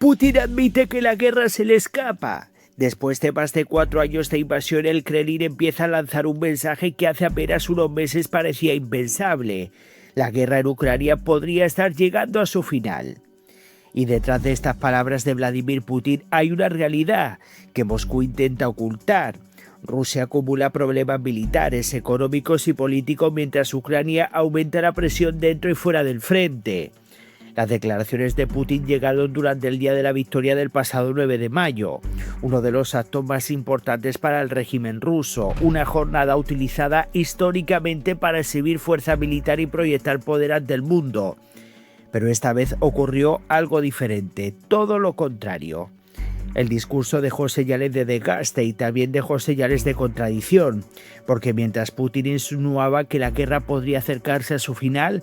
Putin admite que la guerra se le escapa. Después de más de 4 años de invasión, el Kremlin empieza a lanzar un mensaje que hace apenas unos meses parecía impensable. La guerra en Ucrania podría estar llegando a su final. Y detrás de estas palabras de Vladimir Putin hay una realidad que Moscú intenta ocultar. Rusia acumula problemas militares, económicos y políticos mientras Ucrania aumenta la presión dentro y fuera del frente. Las declaraciones de Putin llegaron durante el día de la victoria del pasado 9 de mayo, uno de los actos más importantes para el régimen ruso, una jornada utilizada históricamente para exhibir fuerza militar y proyectar poder ante el mundo. Pero esta vez ocurrió algo diferente, todo lo contrario. El discurso dejó señales de desgaste y también dejó señales de contradicción, porque mientras Putin insinuaba que la guerra podría acercarse a su final,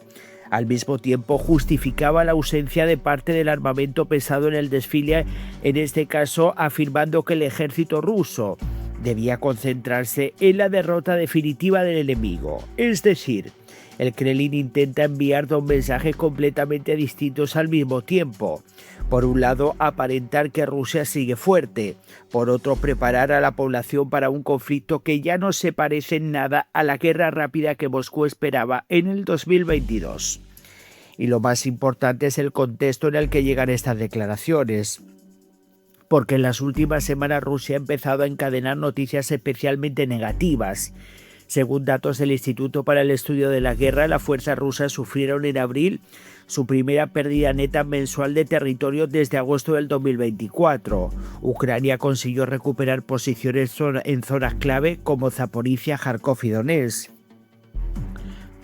al mismo tiempo justificaba la ausencia de parte del armamento pesado en el desfile, en este caso afirmando que el ejército ruso debía concentrarse en la derrota definitiva del enemigo. Es decir, el Kremlin intenta enviar dos mensajes completamente distintos al mismo tiempo. Por un lado, aparentar que Rusia sigue fuerte. Por otro, preparar a la población para un conflicto que ya no se parece en nada a la guerra rápida que Moscú esperaba en el 2022. Y lo más importante es el contexto en el que llegan estas declaraciones. Porque en las últimas semanas Rusia ha empezado a encadenar noticias especialmente negativas. Según datos del Instituto para el Estudio de la Guerra, las fuerzas rusas sufrieron en abril su primera pérdida neta mensual de territorio desde agosto del 2024. Ucrania consiguió recuperar posiciones en zonas clave como Zaporizhia, Kharkov y Donetsk.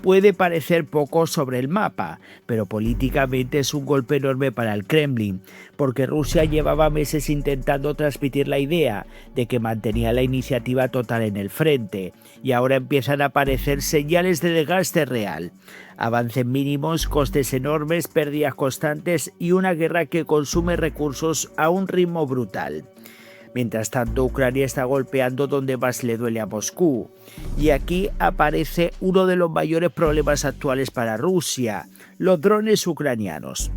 Puede parecer poco sobre el mapa, pero políticamente es un golpe enorme para el Kremlin, porque Rusia llevaba meses intentando transmitir la idea de que mantenía la iniciativa total en el frente, y ahora empiezan a aparecer señales de desgaste real. Avances mínimos, costes enormes, pérdidas constantes y una guerra que consume recursos a un ritmo brutal. Mientras tanto, Ucrania está golpeando donde más le duele a Moscú. Y aquí aparece uno de los mayores problemas actuales para Rusia, los drones ucranianos.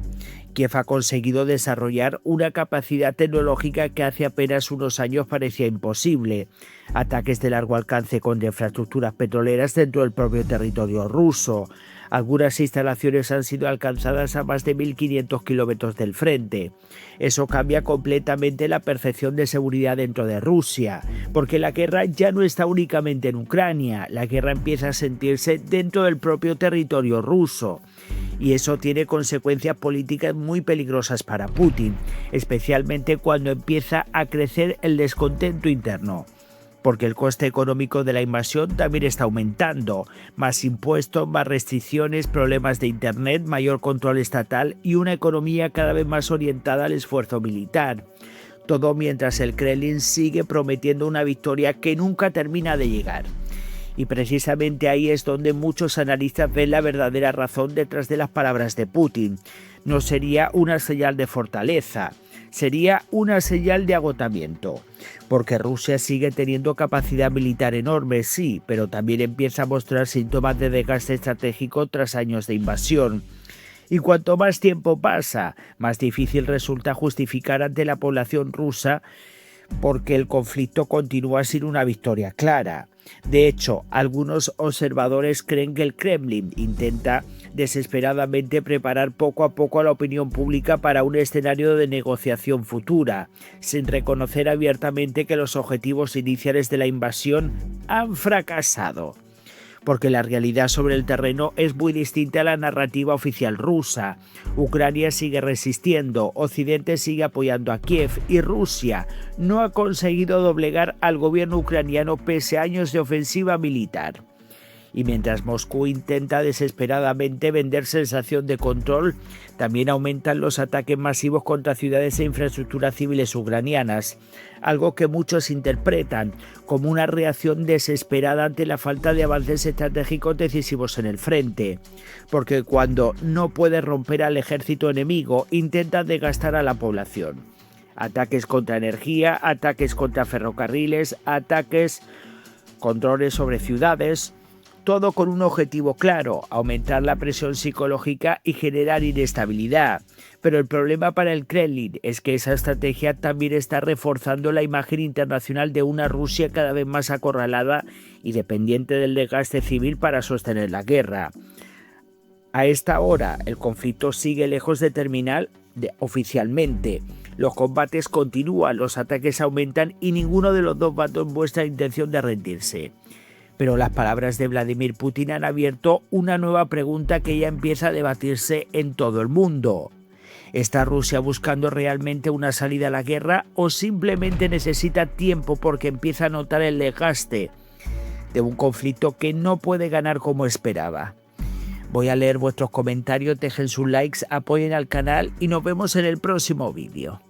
Kiev ha conseguido desarrollar una capacidad tecnológica que hace apenas unos años parecía imposible. Ataques de largo alcance con infraestructuras petroleras dentro del propio territorio ruso. Algunas instalaciones han sido alcanzadas a más de 1.500 kilómetros del frente. Eso cambia completamente la percepción de seguridad dentro de Rusia, porque la guerra ya no está únicamente en Ucrania, la guerra empieza a sentirse dentro del propio territorio ruso. Y eso tiene consecuencias políticas muy peligrosas para Putin, especialmente cuando empieza a crecer el descontento interno. Porque el coste económico de la invasión también está aumentando. Más impuestos, más restricciones, problemas de internet, mayor control estatal y una economía cada vez más orientada al esfuerzo militar. Todo mientras el Kremlin sigue prometiendo una victoria que nunca termina de llegar. Y precisamente ahí es donde muchos analistas ven la verdadera razón detrás de las palabras de Putin. No sería una señal de fortaleza, sería una señal de agotamiento. Porque Rusia sigue teniendo capacidad militar enorme, sí, pero también empieza a mostrar síntomas de desgaste estratégico tras años de invasión. Y cuanto más tiempo pasa, más difícil resulta justificar ante la población rusa porque el conflicto continúa sin una victoria clara. De hecho, algunos observadores creen que el Kremlin intenta desesperadamente preparar poco a poco a la opinión pública para un escenario de negociación futura, sin reconocer abiertamente que los objetivos iniciales de la invasión han fracasado. Porque la realidad sobre el terreno es muy distinta a la narrativa oficial rusa. Ucrania sigue resistiendo, Occidente sigue apoyando a Kiev y Rusia no ha conseguido doblegar al gobierno ucraniano pese a años de ofensiva militar. Y mientras Moscú intenta desesperadamente vender sensación de control, también aumentan los ataques masivos contra ciudades e infraestructuras civiles ucranianas, algo que muchos interpretan como una reacción desesperada ante la falta de avances estratégicos decisivos en el frente, porque cuando no puede romper al ejército enemigo, intenta desgastar a la población. Ataques contra energía, ataques contra ferrocarriles, ataques, controles sobre ciudades. todo con un objetivo claro: aumentar la presión psicológica y generar inestabilidad. Pero el problema para el Kremlin es que esa estrategia también está reforzando la imagen internacional de una Rusia cada vez más acorralada y dependiente del desgaste civil para sostener la guerra. A esta hora, el conflicto sigue lejos de terminar oficialmente. Los combates continúan, los ataques aumentan y ninguno de los dos bandos muestra intención de rendirse. Pero las palabras de Vladimir Putin han abierto una nueva pregunta que ya empieza a debatirse en todo el mundo. ¿Está Rusia buscando realmente una salida a la guerra o simplemente necesita tiempo porque empieza a notar el desgaste de un conflicto que no puede ganar como esperaba? Voy a leer vuestros comentarios, dejen sus likes, apoyen al canal y nos vemos en el próximo vídeo.